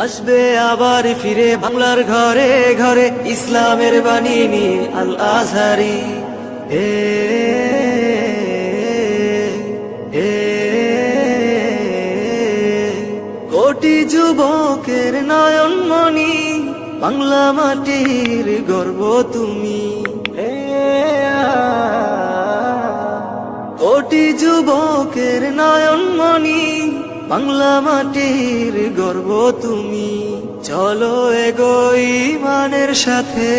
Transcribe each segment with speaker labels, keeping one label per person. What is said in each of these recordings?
Speaker 1: আসবে আবার ফিরে বাংলার ঘরে ঘরে ইসলামের বাণী নিয়ে আল আজহারি। এ এ কোটি যুবকের নয়নমণি, বাংলা মাটির গর্ব তুমি। কোটি যুবকের নয়নমণি, বাংলা মাটির গর্ব তুমি। চলো এগোই ইমানের সাথে,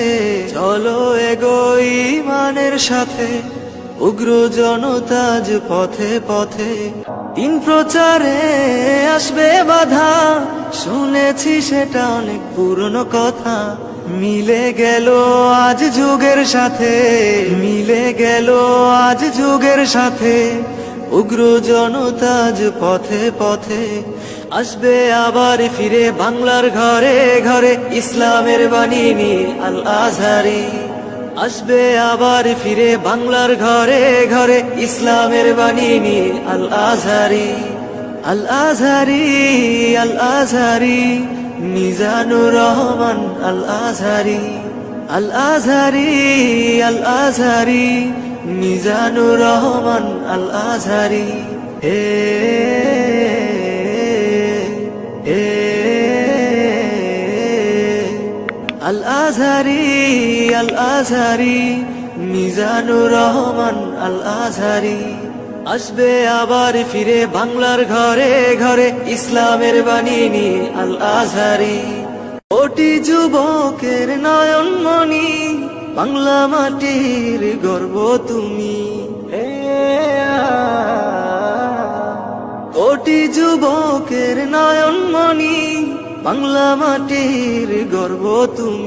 Speaker 1: চলো এগোই ইমানের সাথে, উগ্র জনতাজ পথে পথে। দিন প্রচারে আসবে বাধা, শুনেছি সেটা অনেক পুরনো কথা। মিলে গেল আজ যুগের সাথে, মিলে গেল আজ যুগের সাথে, উগ্র জনতাজ পথে পথে। আসবে আবার ফিরে বাংলার ঘরে ঘরে ইসলামের বাণী নিয়ে আল আজহারি। আসবে আবার ফিরে বাংলার ঘরে ঘরে ইসলামের বাণী নিয়ে আল আজহারি। আল আজহারি, আল আজহারি, মিজানুর রহমান আল আজহারি। আল আজহারি, আল আজহারি, মিজানুর রহমান আল আজহারি। এ এ আল আজহারি, আল আজহারি, মিজানুর রহমান আল আজহারি। আসবে আবার ফিরে বাংলার ঘরে ঘরে ইসলামের বাণী নিয়ে আল আজহারি। কোটি যুবকের নয়নমণি, বাংলা মাটির গর্ব তুমি। কোটি যুবকের নয়নমণি, বাংলা মাটির গর্ব তুমি।